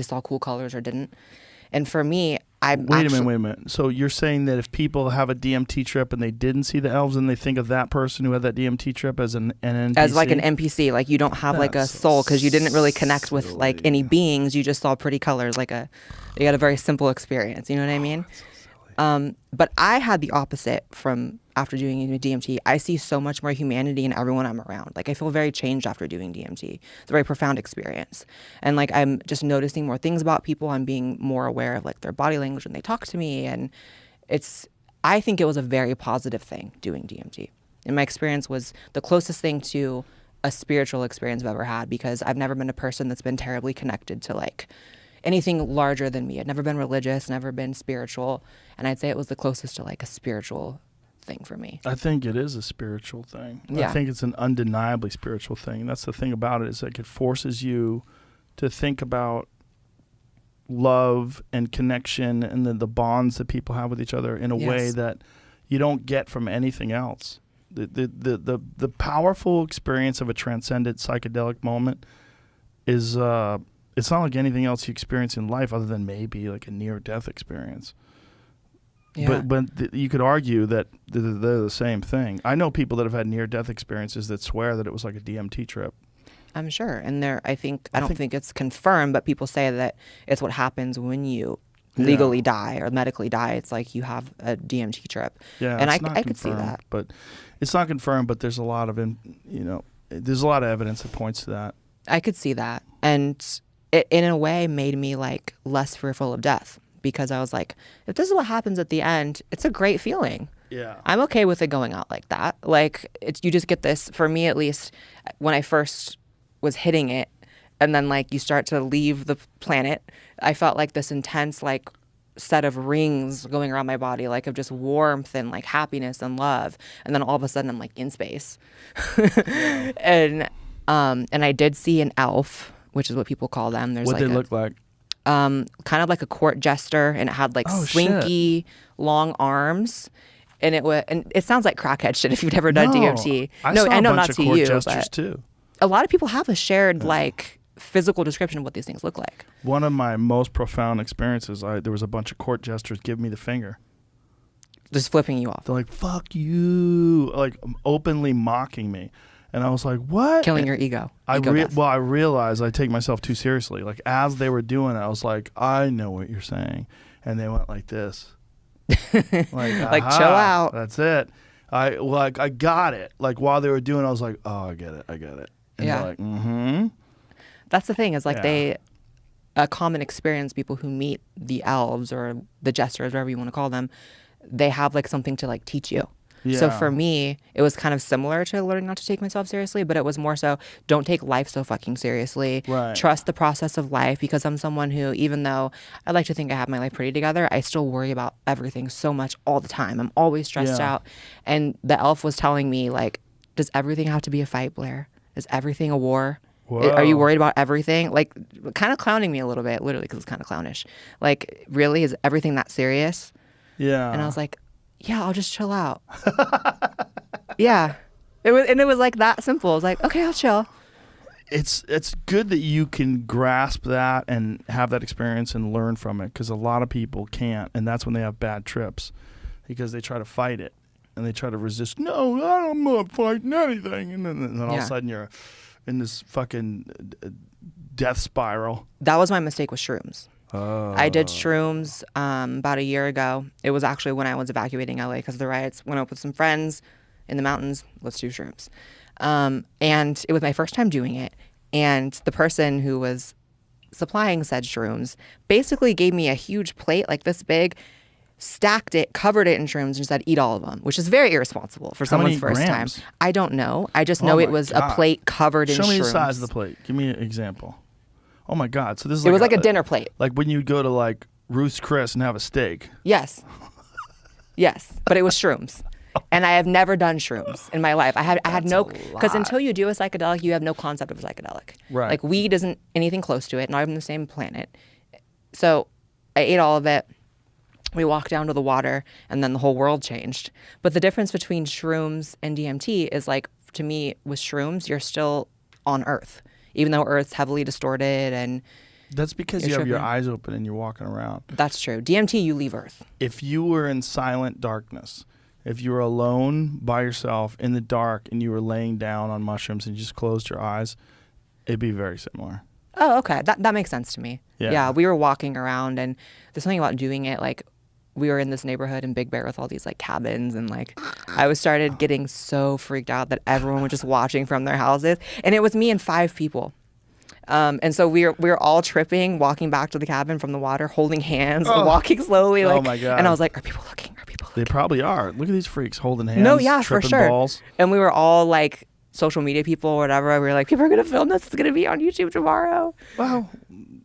saw cool colors or didn't. And for me, Wait a minute. So you're saying that if people have a DMT trip and they didn't see the elves, and they think of that person who had that DMT trip as an NPC? As like an NPC, like you don't have like a soul because you didn't really connect with like any beings. You just saw pretty colors, you got a very simple experience. You know what I mean? But I had the opposite from after doing DMT. I see so much more humanity in everyone I'm around. Like I feel very changed after doing DMT. It's a very profound experience. And like I'm just noticing more things about people. I'm being more aware of like their body language when they talk to me. And I think it was a very positive thing doing DMT. And my experience was the closest thing to a spiritual experience I've ever had, because I've never been a person that's been terribly connected to like anything larger than me. I'd never been religious, never been spiritual. And I'd say it was the closest to like a spiritual thing for me. I think it is a spiritual thing. Yeah. I think it's an undeniably spiritual thing. That's the thing about it, is like it forces you to think about love and connection and the bonds that people have with each other in a way that you don't get from anything else. The powerful experience of a transcendent psychedelic moment is it's not like anything else you experience in life, other than maybe like a near-death experience. Yeah. But you could argue that they're the same thing. I know people that have had near-death experiences that swear that it was like a DMT trip. I'm sure. And I don't think it's confirmed, but people say that it's what happens when you legally die or medically die. It's like you have a DMT trip. Yeah, and I could see that. But it's not confirmed, but there's a lot of there's a lot of evidence that points to that. I could see that. And it in a way made me like less fearful of death, because I was like, if this is what happens at the end, it's a great feeling. Yeah. I'm okay with it going out like that. Like you just get this, for me at least, when I first was hitting it, and then like you start to leave the planet, I felt like this intense like set of rings going around my body, like of just warmth and like happiness and love. And then all of a sudden I'm like in space. And I did see an elf, which is what people call them. What they look like? Kind of like a court jester, and it had like slinky long arms, and it sounds like crackhead shit if you've never done DMT. I know not to you, but too. A lot of people have a shared like physical description of what these things look like. One of my most profound experiences, there was a bunch of court jesters giving me the finger, just flipping you off. They're like, "Fuck you," like openly mocking me. And I was like, what? Killing your ego. I realized I take myself too seriously. Like, as they were doing it, I was like, I know what you're saying. And they went like this. Like chill out. That's it. I got it. Like, while they were doing it, I was like, oh, I get it. And they're like, mm-hmm. That's the thing, is like a common experience, people who meet the elves or the jesters, whatever you want to call them, they have like something to like teach you. Yeah. So for me, it was kind of similar to learning not to take myself seriously, but it was more so, don't take life so fucking seriously. Right. Trust the process of life, because I'm someone who, even though I like to think I have my life pretty together, I still worry about everything so much all the time. I'm always stressed out. And the elf was telling me, like, does everything have to be a fight, Blaire? Is everything a war? Whoa. Are you worried about everything? Like, kind of clowning me a little bit, literally, because it's kind of clownish. Like, really? Is everything that serious? Yeah. And I was like, yeah, I'll just chill out. Yeah. It was like that simple. I was like, okay, I'll chill. It's good that you can grasp that and have that experience and learn from it, because a lot of people can't, and that's when they have bad trips, because they try to fight it and they try to resist. No, I'm not fighting anything. And then all of a sudden you're in this fucking death spiral. That was my mistake with shrooms. Oh. I did shrooms about a year ago. It was actually when I was evacuating LA because of the riots. Went up with some friends in the mountains. Let's do shrooms. And it was my first time doing it. And the person who was supplying said shrooms basically gave me a huge plate like this big, stacked it, covered it in shrooms, and said, eat all of them, which is very irresponsible for someone's first time. I don't know. I just know it was a plate covered in shrooms. Show me the size of the plate. Give me an example. Oh my God! So this is it was like a dinner plate, like when you go to like Ruth's Chris and have a steak. Yes, but it was shrooms, and I have never done shrooms in my life. I had no, because until you do a psychedelic, you have no concept of a psychedelic. Right. Like weed isn't anything close to it, not even the same planet. So I ate all of it. We walked down to the water, and then the whole world changed. But the difference between shrooms and DMT is, like, to me, with shrooms, you're still on Earth. Even though Earth's heavily distorted and That's because you have your eyes open and you're walking around. That's true. DMT, you leave Earth. If you were in silent darkness, if you were alone by yourself in the dark and you were laying down on mushrooms and you just closed your eyes, it'd be very similar. Oh, okay. That makes sense to me. Yeah. We were walking around, and there's something about doing it. Like, we were in this neighborhood in Big Bear with all these like cabins, and like I started getting so freaked out that everyone was just watching from their houses, and it was me and 5 people. And so we were all tripping, walking back to the cabin from the water, holding hands, walking slowly. Like, oh my God. And I was like, are people looking? Are people looking? They probably are. Look at these freaks holding hands. No, yeah, for sure. Balls. And we were all like social media people or whatever. We were like, people are going to film this. It's going to be on YouTube tomorrow. Wow.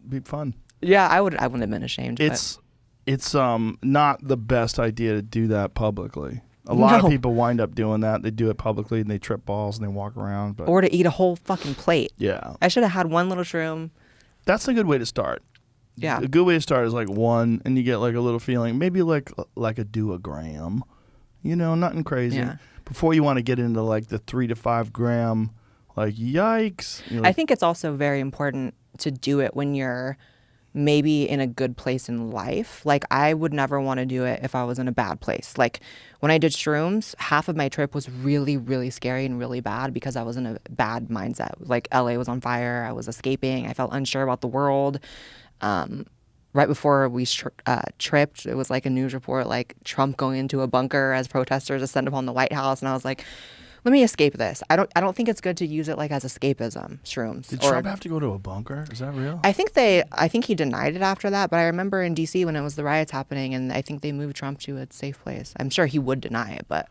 Be fun. Yeah, I wouldn't have been ashamed. It's not the best idea to do that publicly. A lot of people wind up doing that. They do it publicly and they trip balls and they walk around. But or to eat a whole fucking plate. Yeah. I should have had one little shroom. That's a good way to start. Yeah. A good way to start is like one, and you get like a little feeling, maybe like a do-a-gram, nothing crazy. Yeah. Before you want to get into like the 3 to 5 gram, like yikes. I think it's also very important to do it when you're maybe in a good place in life. Like, I would never want to do it if I was in a bad place. Like, when I did shrooms, half of my trip was really, really scary and really bad because I was in a bad mindset. Like, LA was on fire. I was escaping. I felt unsure about the world. Right before we tripped, it was like a news report, like Trump going into a bunker as protesters descend upon the White House. And I was like, let me escape this. I don't think it's good to use it like as escapism, shrooms. Did Trump have to go to a bunker? Is that real? I think he denied it after that, but I remember in DC when it was the riots happening, and I think they moved Trump to a safe place. I'm sure he would deny it, but